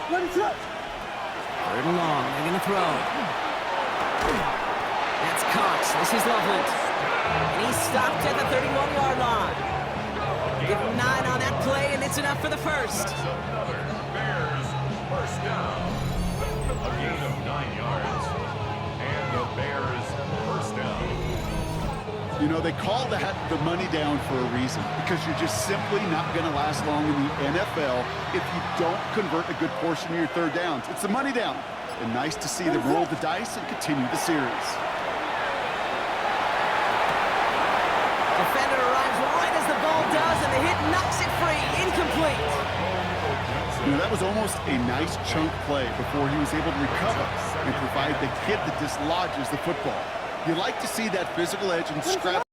Third and long. They're going to throw. That's Cox. This is Loveland. And he's stopped at the 31-yard line. Give him 9 on that play, and it's enough for the first. Another Bears first down. A gain of 9 yards. And the Bears first down. You know, they call that the money down for a reason, because you're just simply not going to last long in the NFL if you don't convert a good portion of your third downs. It's the money down. And nice to see them roll the dice and continue the series. Defender arrives right as the ball does, and the hit knocks it free. Incomplete. You know, that was almost a nice chunk play before he was able to recover and provide the hit that dislodges the football. You like to see that physical edge and scrap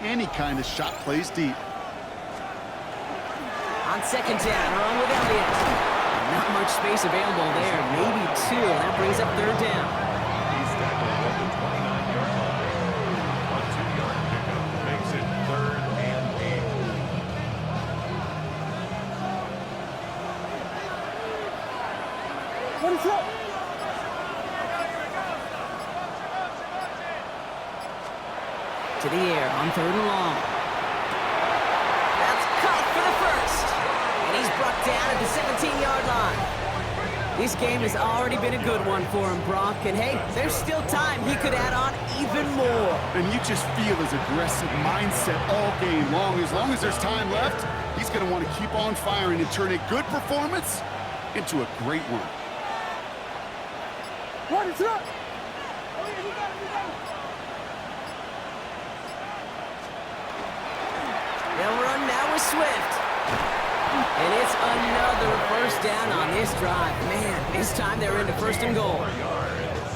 any kind of shot plays deep. On 2nd down, along with Elliott. Not much space available there. Maybe 2. That brings up 3rd down. He's tackled at the 29-yard line. A 2-yard pickup makes it 3rd and 8. What is up? To the air on 3rd and long. That's caught for the first. And he's brought down at the 17-yard line. This game has already been a good one for him, Brock. And hey, there's still time he could add on even more. And you just feel his aggressive mindset all game long. As long as there's time left, he's going to want to keep on firing and turn a good performance into a great one. What is up? They'll run now with Swift. And it's another first down on this drive. Man, this time they're into 1st and goal.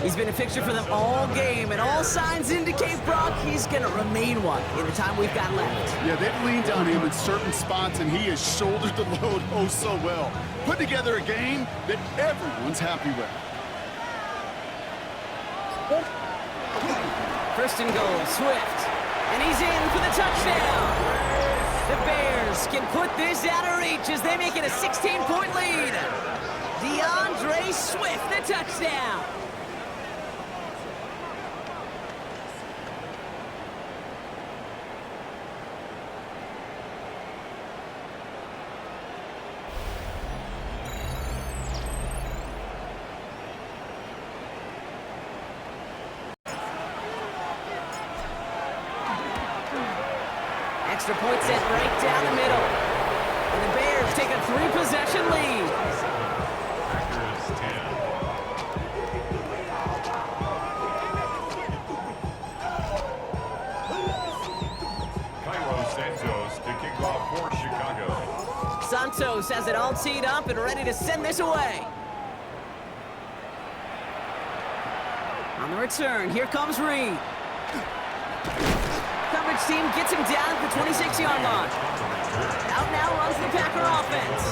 He's been a fixture for them all game, and all signs indicate, Brock, he's going to remain one in the time we've got left. Yeah, they've leaned on him in certain spots, and he has shouldered the load oh so well. Put together a game that everyone's happy with. 1st and goal, Swift. And he's in for the touchdown. The Bears can put this out of reach as they make it a 16-point lead. DeAndre Swift, the touchdown. Extra point set right down the middle. And the Bears take a 3-possession lead. Packers 10. Cairo Santos to kick off for Chicago. Santos has it all teed up and ready to send this away. On the return, here comes Reed. Coverage team gets him down at the 26-yard line. Out now runs the Packer offense.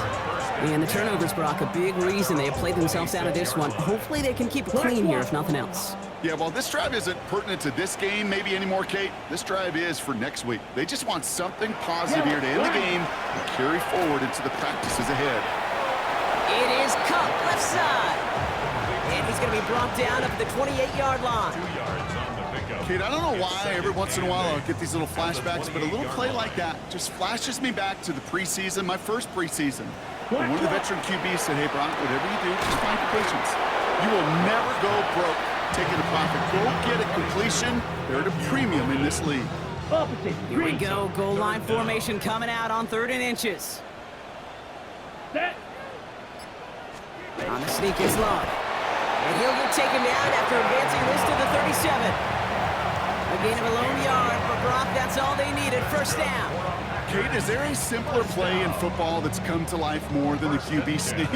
And the turnovers, Brock, a big reason they have played themselves out of this one. Hopefully they can keep it clean here, if nothing else. Yeah, well, this drive isn't pertinent to this game maybe anymore, Kate. This drive is for next week. They just want something positive here to end the game and carry forward into the practices ahead. It is Cup left side. And he's going to be brought down up at the 28-yard line. 2 yards on the Kate, I don't know why every once in a while I'll get these little flashbacks, but a little play like that just flashes me back to the preseason, my first preseason. And one of the veteran QBs said, hey, Brock, whatever you do, just find completions. You will never go broke taking a profit. Go get a completion. They're at a premium in this league. Opposite. Here we go. Goal line formation coming out on 3rd and inches. Set. On the sneak is Love. And he'll get taken down after advancing this to the 37. A gain of a lone yard, but Brock, that's all they needed. First down. Kate, is there a simpler play in football that's come to life more than the QB sneak?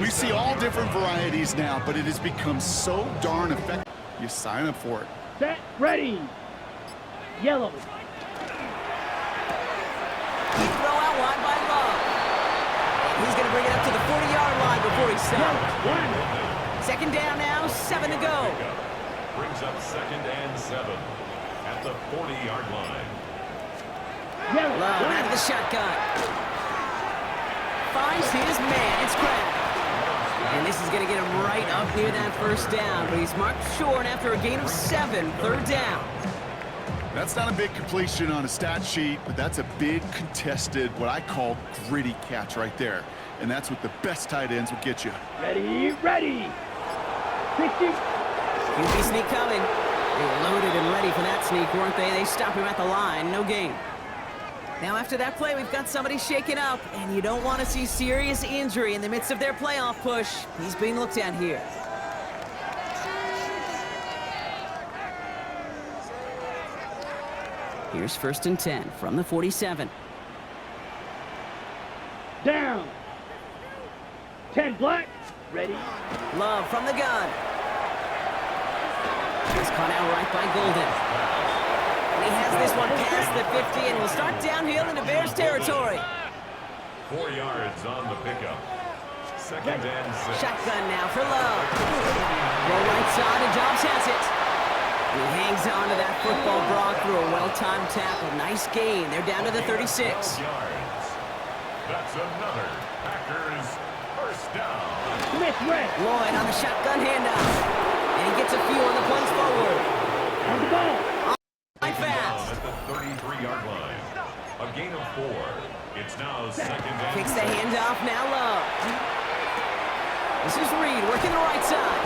We see all different varieties now, but it has become so darn effective. You sign up for it. Set. Ready. Yellow. Throw out wide by Love. And he's going to bring it up to the 40-yard line before he stops. One. 2nd down now, 7 to go. Brings up 2nd and 7 at the 40-yard line. Yellow. Love out of the shotgun. Finds his man. It's Craig. And this is going to get him right up near that first down, but he's marked short after a gain of 7, 3rd down. That's not a big completion on a stat sheet, but that's a big contested, what I call gritty catch right there. And that's what the best tight ends will get you. Ready. Ready. 60. QB sneak coming. They were loaded and ready for that sneak, weren't they? They stop him at the line. No gain. Now after that play, we've got somebody shaken up, and you don't want to see serious injury in the midst of their playoff push. He's being looked at here. Here's 1st and 10 from the 47. Down. 10 black. Ready. Love from the gun. He's caught out right by Golden. And he has this one past the 50 and will start downhill into Bears territory. 4 yards on the pickup. 2nd and 6. Shotgun now for Love. Roll right side and Dobbs has it. And he hangs on to that football, Brock, through a well-timed tackle. Nice gain. They're down to the 36. 12 yards. That's another Packers first down. Smith red. Lloyd on the shotgun handoff. And he gets a few on the plunge forward. On the ball. Line fast. At the 33-yard line. A gain of 4. It's now 2nd and Kicks the handoff, now Love. This is Reed working the right side.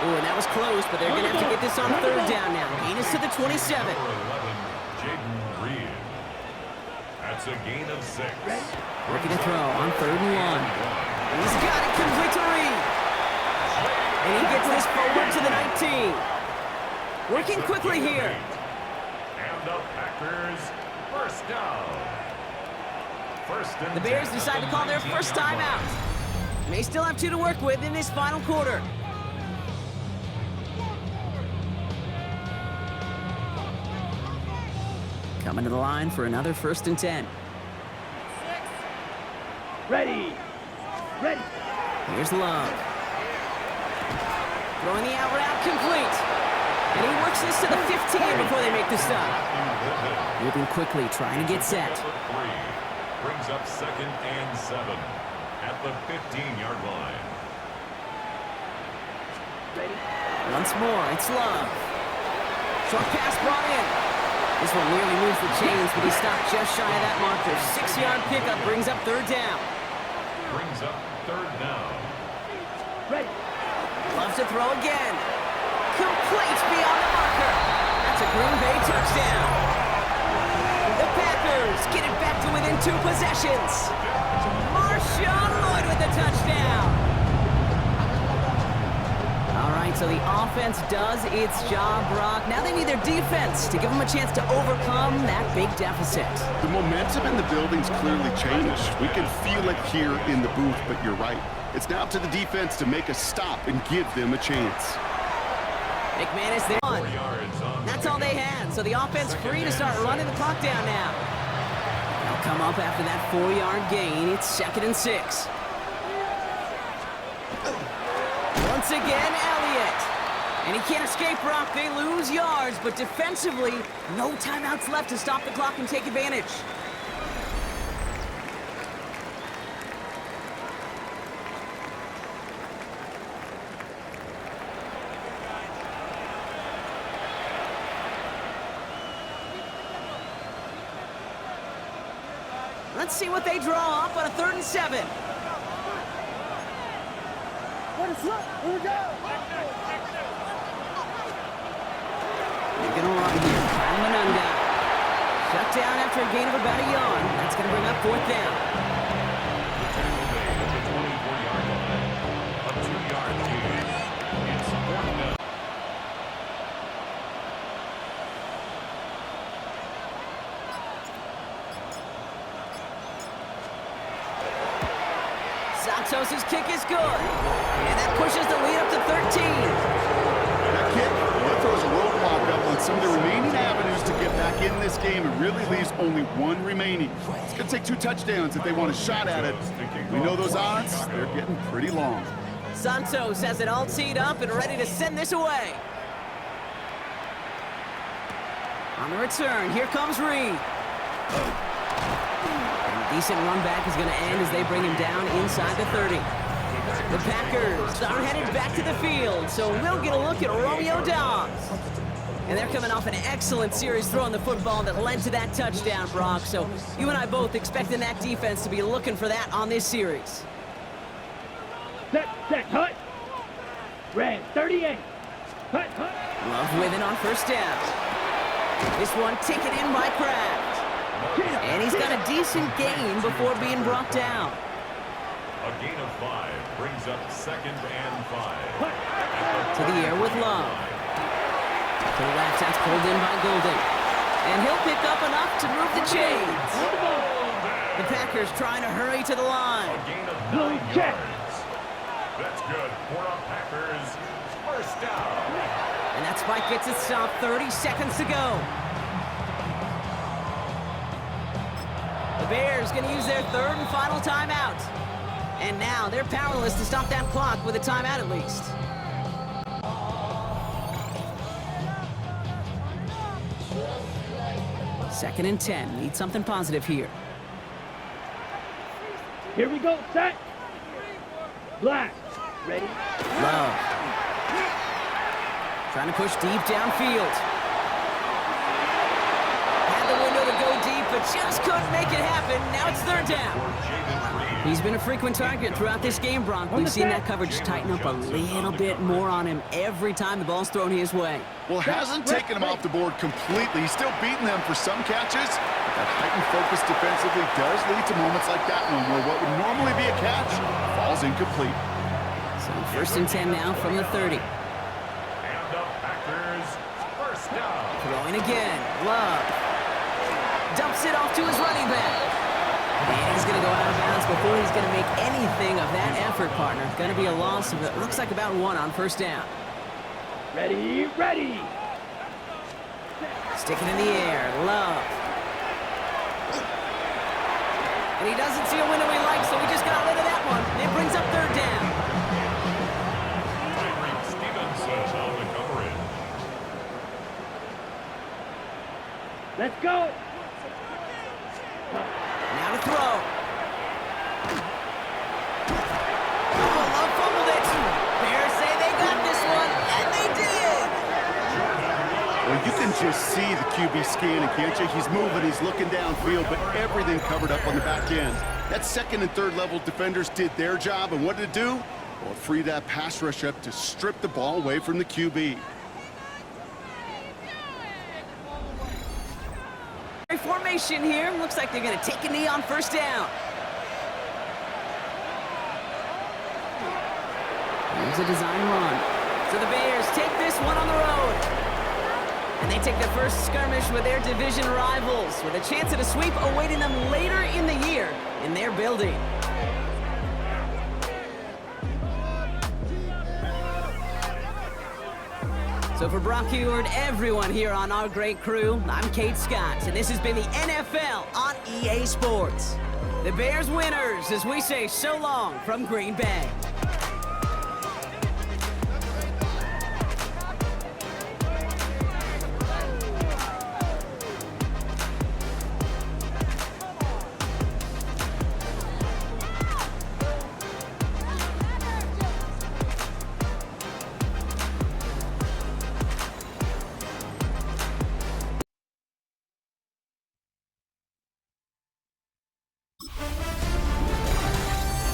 Ooh, and that was close, but they're going to have to get this on 3rd down now. Gain is to the 27. number 11, Jaden Reed. That's a gain of 6. Working a throw on 3rd and 1. He's got it complete to Reed. And he gets this forward to the 19. Working quickly here. And the Packers first down. The Bears decide to call their first timeout. They still have 2 to work with in this final quarter. Coming to the line for another 1st and 10. Ready. Ready. Here's Love. Throwing the out route complete. And he works this to the 15 before they make the stop. Moving quickly, trying to get set. Brings up 2nd and 7 at the 15-yard line. Ready. Once more, it's Love. Short pass brought in. This one nearly moves the chains, but he stopped just shy of that marker. 6-yard pickup brings up 3rd down. Brings up 3rd down. Ready. Loves to throw again. Complete beyond the marker. That's a Green Bay touchdown. The Packers get it back to within 2 possessions. Marshawn Lloyd with the touchdown. All right, so the offense does its job, Brock. Now they need their defense to give them a chance to overcome that big deficit. The momentum in the building's clearly changed. We can feel it here in the booth, but you're right. It's now up to the defense to make a stop and give them a chance. McManus there. 4 yards on That's all they had, so the offense free to start running the clock down now. They'll come up after that 4-yard gain. It's 2nd and 6. Once again, Elliott. And he can't escape, Brock. They lose yards, but defensively, no timeouts left to stop the clock and take advantage. Let's see what they draw up on a 3rd and 7. They're going to run here. Kyle Manunga. Shut down after a gain of about a yard. That's going to bring up 4th down. The tackle made at the 24-yard line. A 2-yard gain. It's 4th down. Santos' kick is good. And that pushes the lead up to 13. That kick, well, that throws a roadblock up on some of the remaining avenues to get back in this game and really leaves only one remaining. It's going to take 2 touchdowns if they want a shot at it. We know those odds, they're getting pretty long. Santos has it all teed up and ready to send this away. On the return, here comes Reed. And a decent run back is going to end as they bring him down inside the 30. The Packers are headed back to the field, so we'll get a look at Romeo Dobbs. And they're coming off an excellent series throwing the football that led to that touchdown, Brock. So you and I both expecting that defense to be looking for that on this series. Set, hut. Red 38. Hut. Love with it on 1st down. This one taken in by Kraft. And he's got a decent gain before being brought down. A gain of 5 brings up 2nd and 5. To the air with Love. To the left, that's pulled in by Golden. And he'll pick up enough to move the chains. The Packers trying to hurry to the line. A gain of 9 yards. That's good for the Packers. 1st down. And that spike gets it stopped. 30 seconds to go. The Bears going to use their 3rd and final timeout. And now they're powerless to stop that clock with a timeout at least. Second and 10. Need something positive here. Here we go. Set. Black. Ready. Love. Trying to push deep downfield. Had the window to go deep, but just couldn't make it happen. Now it's 3rd down. He's been a frequent target throughout this game, Brock. We've seen that coverage tighten up a little bit more on him every time the ball's thrown his way. Well, it hasn't taken him off the board completely. He's still beating them for some catches. But that heightened focus defensively does lead to moments like that one where what would normally be a catch falls incomplete. So 1st and 10 now from the 30. And the Packers 1st down. Throwing again. Love. Dumps it off to his running back. And he's going to go out of bounds before he's going to make anything of that effort, partner. Going to be a loss of, it looks like about 1 on 1st down. Ready. Sticking in the air. Love. And he doesn't see a window he likes, so he just got rid of that one. It brings up 3rd down. Tyreek Stevenson on the coverage. Let's go. Now to throw. Oh, Love fumbled it. Bears say they got this one, and they did. Well, you can just see the QB scanning, can't you? He's moving, he's looking downfield, but everything covered up on the back end. That 2nd and 3rd level defenders did their job, and what did it do? Well, it freed that pass rush up to strip the ball away from the QB. Formation here. Looks like they're going to take a knee on 1st down. Here's a design run. So the Bears take this one on the road. And they take their first skirmish with their division rivals, with a chance at a sweep awaiting them later in the year in their building. So for Brock Heward, everyone here on our great crew, I'm Kate Scott, and this has been the NFL on EA Sports. The Bears winners as we say so long from Green Bay.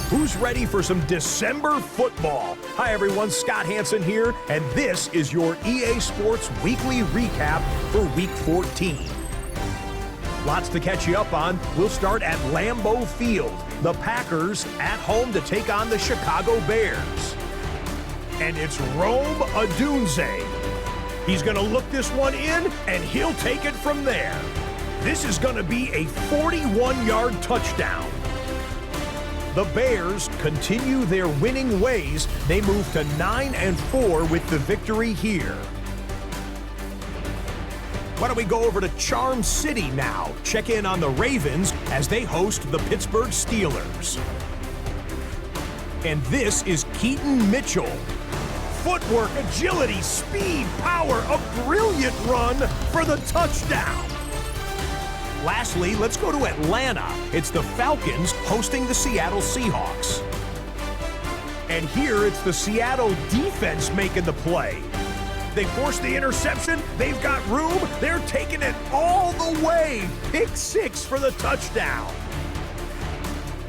Who's ready for some December football? Hi everyone, Scott Hansen here, and this is your EA Sports Weekly Recap for Week 14. Lots to catch you up on. We'll start at Lambeau Field. The Packers at home to take on the Chicago Bears. And it's Rome Odunze. He's going to look this one in, and he'll take it from there. This is going to be a 41-yard touchdown. The Bears continue their winning ways. They move to 9-4 with the victory here. Why don't we go over to Charm City now? Check in on the Ravens as they host the Pittsburgh Steelers. And this is Keaton Mitchell. Footwork, agility, speed, power, a brilliant run for the touchdown. Lastly, let's go to Atlanta. It's the Falcons hosting the Seattle Seahawks. And here it's the Seattle defense making the play. They force the interception, they've got room, they're taking it all the way. Pick 6 for the touchdown.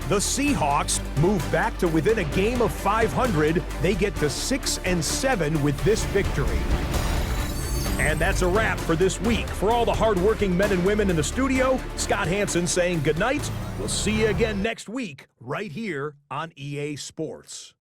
The Seahawks move back to within a game of 500. They get to 6-7 with this victory. And that's a wrap for this week. For all the hardworking men and women in the studio, Scott Hansen saying goodnight. We'll see you again next week right here on EA Sports.